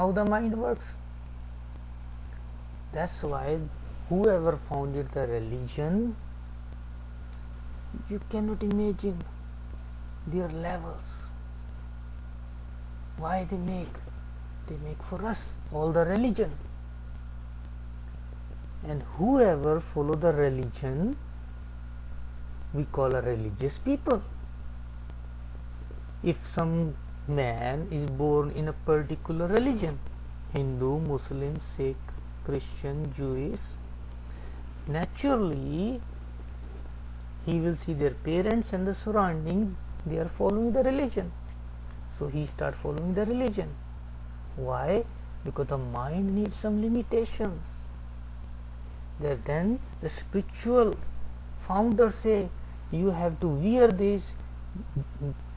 how the mind works. That's why whoever founded the religion, you cannot imagine their levels. Why they make for us all the religion. And whoever follow the religion, we call a religious people. If some man is born in a particular religion, Hindu, Muslim, Sikh, Christian, Jewish, naturally he will see their parents and the surrounding, they are following the religion. So he start following the religion. Why? Because the mind needs some limitations. Then the spiritual founders say, you have to wear this,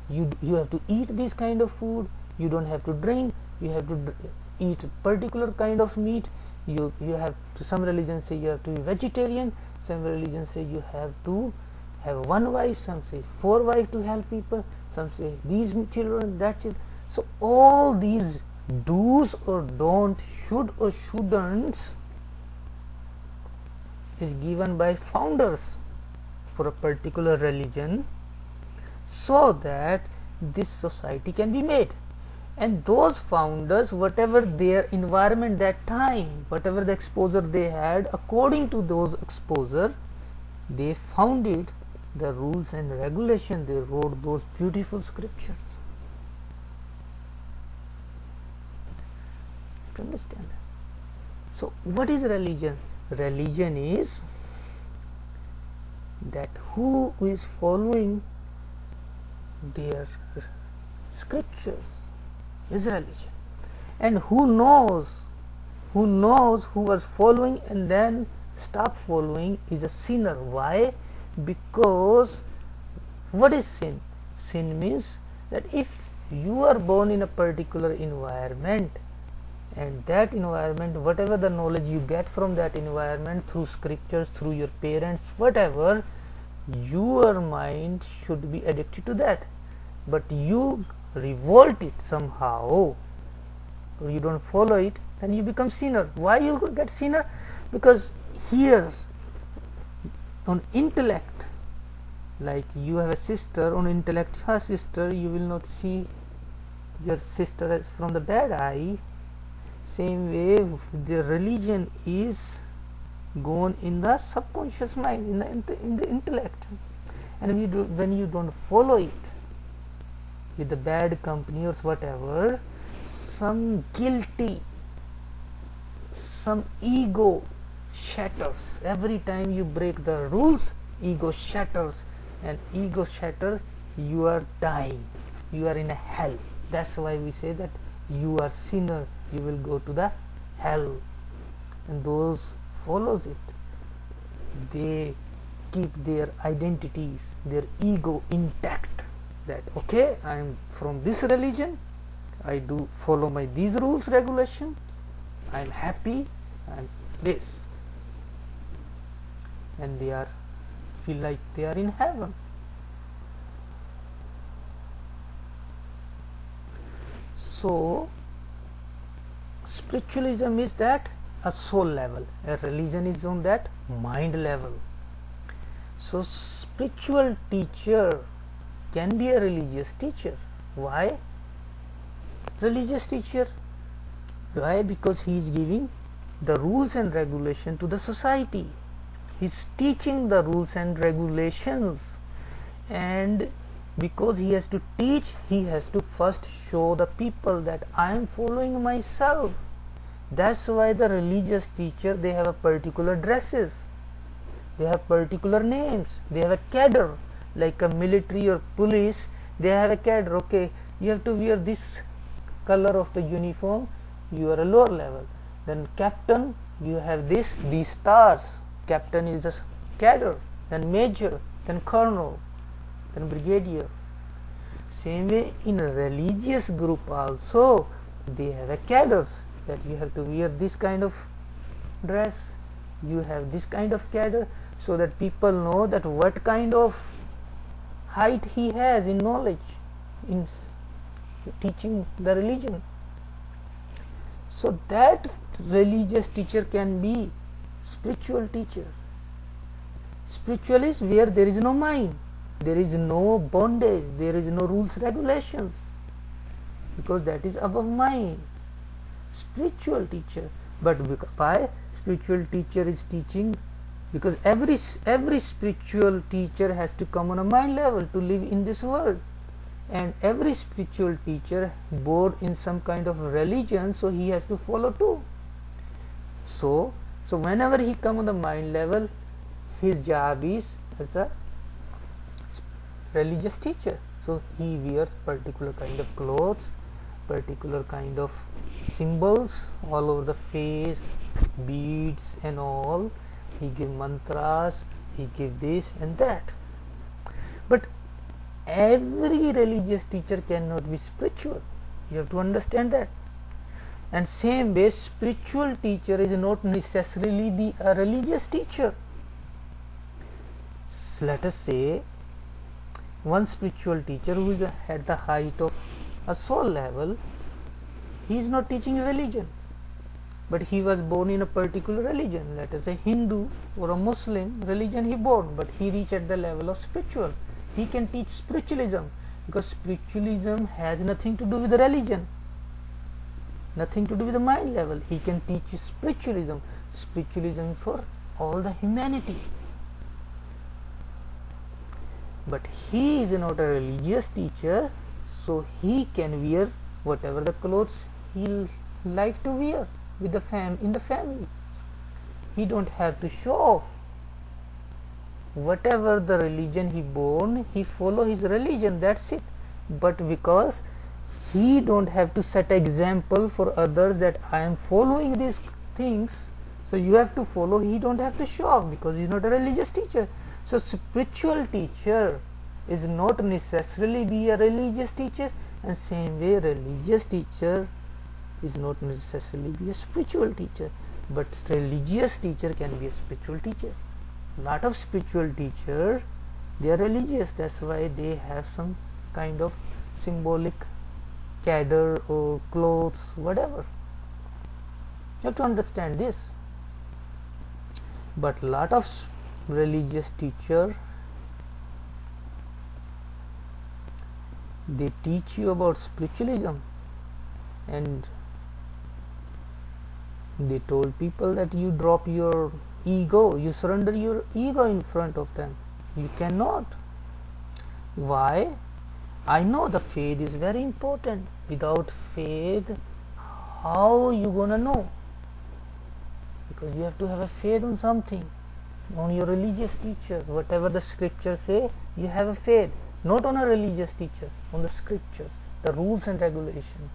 you have to eat this kind of food, you don't have to drink, you have to eat particular kind of meat, you have to, some religions say you have to be vegetarian, some religions say you have to have one wife, some say 4 wives to help people, some say these children, that children. So all these do's or don't, should or shouldn't is given by founders for a particular religion, so that this society can be made. And those founders, whatever their environment that time, whatever the exposure they had, according to those exposure, they founded the rules and regulations. They wrote those beautiful scriptures. You understand? So what is religion? Religion is that who is following their scriptures is religion, and who knows who was following and then stop following is a sinner. Why? Because what is sin? Sin means that if you are born in a particular environment, and that environment, whatever the knowledge you get from that environment through scriptures, through your parents, whatever, your mind should be addicted to that. But you revolt it somehow, or you don't follow it, then you become sinner. Why you get sinner? Because here on intellect, like you have a sister, on intellect her sister, you will not see your sister as from the bad eye. Same way the religion is gone in the subconscious mind, in the intellect, and when you don't follow it with the bad company or whatever, some guilty, some ego shatters. Every time you break the rules, ego shatters, and ego shatters, you are dying, you are in a hell. That's why we say that you are sinner, you will go to the hell. And those follows it, they keep their identities, their ego intact, that okay, I am from this religion, I do follow these rules, regulation, I am happy, and this, and they are feel like they are in heaven. So spiritualism is that a soul level, a religion is on that mind level. So spiritual teacher can be a religious teacher. Why? Religious teacher. Why? Because he is giving the rules and regulation to the society. He is teaching the rules and regulations, and because he has to teach, he has to first show the people that I am following myself. That's why the religious teacher, they have a particular dresses, they have particular names, they have a cadre, like a military or police, they have a cadre. Okay, you have to wear this color of the uniform, you are a lower level. Then captain, you have these stars, captain is the cadre, then major, then colonel, then brigadier. Same way in a religious group also, they have a cadres, that you have to wear this kind of dress, you have this kind of cadre, so that people know that what kind of height he has in knowledge, in teaching the religion. So that religious teacher can be spiritual teacher. Spiritual is where there is no mind, there is no bondage, there is no rules regulations, because that is above mind. Spiritual teacher. But why spiritual teacher is teaching? Because every spiritual teacher has to come on a mind level to live in this world, and every spiritual teacher born in some kind of religion, so he has to follow too. So whenever he come on the mind level, his job is as a religious teacher. So he wears particular kind of clothes, particular kind of symbols all over the face, beads and all. He give mantras, he give this and that. But every religious teacher cannot be spiritual. You have to understand that. And same way, spiritual teacher is not necessarily be a religious teacher. So let us say one spiritual teacher who is at the height of a soul level, he is not teaching religion, but he was born in a particular religion, let us say Hindu or a Muslim religion he born, but he reached at the level of spiritual. He can teach spiritualism, because spiritualism has nothing to do with the religion, nothing to do with the mind level. He can teach spiritualism, spiritualism for all the humanity. But he is not a religious teacher, so he can wear whatever the clothes he like to wear with the in the family. He don't have to show off. Whatever the religion he born, he follow his religion, that's it. But because he don't have to set example for others that I am following these things, so you have to follow, he don't have to show off, because he is not a religious teacher. So spiritual teacher is not necessarily be a religious teacher, and same way religious teacher is not necessarily be a spiritual teacher, but religious teacher can be a spiritual teacher. Lot of spiritual teachers, they are religious, that's why they have some kind of symbolic cadre or clothes, whatever. You have to understand this. But lot of religious teacher, they teach you about spiritualism, and they told people that you drop your ego, you surrender your ego in front of them. You cannot. Why? I know the faith is very important. Without faith, how you gonna know? Because you have to have a faith on something, on your religious teacher. Whatever the scriptures say, you have a faith, not on a religious teacher, on the scriptures, the rules and regulations.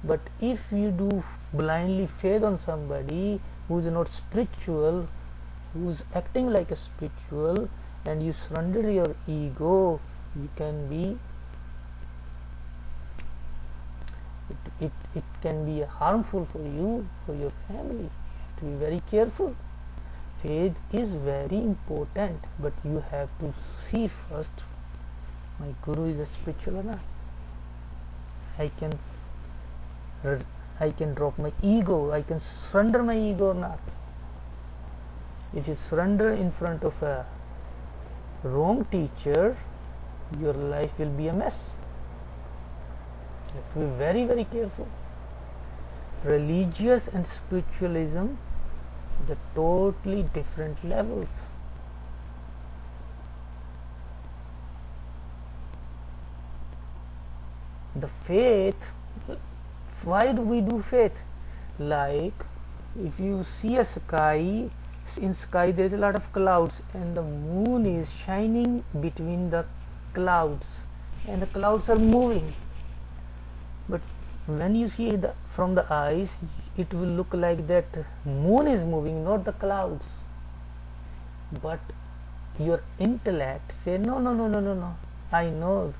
But if you do blindly faith on somebody who is not spiritual, who is acting like a spiritual, and you surrender your ego, you can be, it can be harmful for you, for your family. You have to be very careful. Faith is very important, but you have to see first, my guru is a spiritual or not. I can drop my ego, I can surrender my ego or not. If you surrender in front of a wrong teacher, your life will be a mess. You have to be very, very careful. Religious and spiritualism is a totally different levels. The faith, why do we do faith? Like if you see a sky, in sky there is a lot of clouds, and the moon is shining between the clouds, and the clouds are moving. But when you see from the eyes, it will look like that moon is moving, not the clouds. But your intellect say no, I know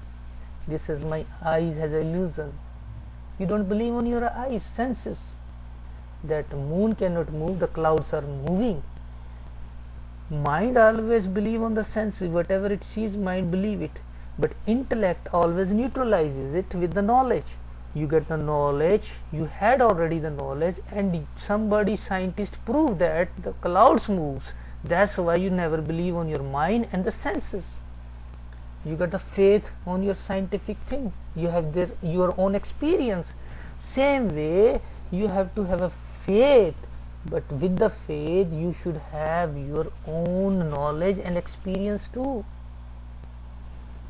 this is my eyes has illusion. You don't believe on your eyes, senses, that moon cannot move, the clouds are moving. Mind always believe on the senses, whatever it sees, mind believe it. But intellect always neutralizes it with the knowledge. you get the knowledge, you had already the knowledge, and somebody scientist proved that the clouds moves. That's why you never believe on your mind and the senses. You got the faith on your scientific thing, you have your own experience. Same way you have to have a faith, but with the faith you should have your own knowledge and experience too.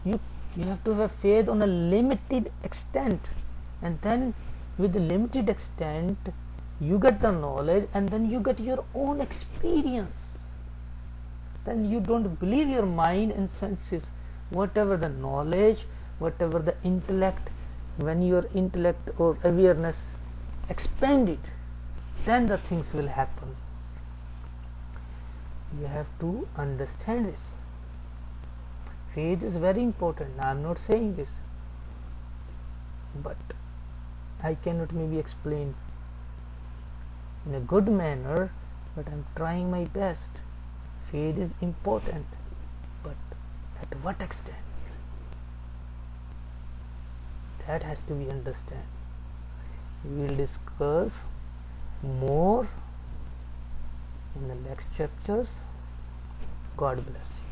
You have to have faith on a limited extent, and then with the limited extent you get the knowledge, and then you get your own experience. Then you don't believe your mind and senses. Whatever the knowledge, whatever the intellect, when your intellect or awareness expanded, then the things will happen. You have to understand this. Faith is very important. I am not saying this, but I cannot maybe explain in a good manner, but I am trying my best. Faith is important, but at what extent? That has to be understood. We will discuss more in the next chapters. God bless you.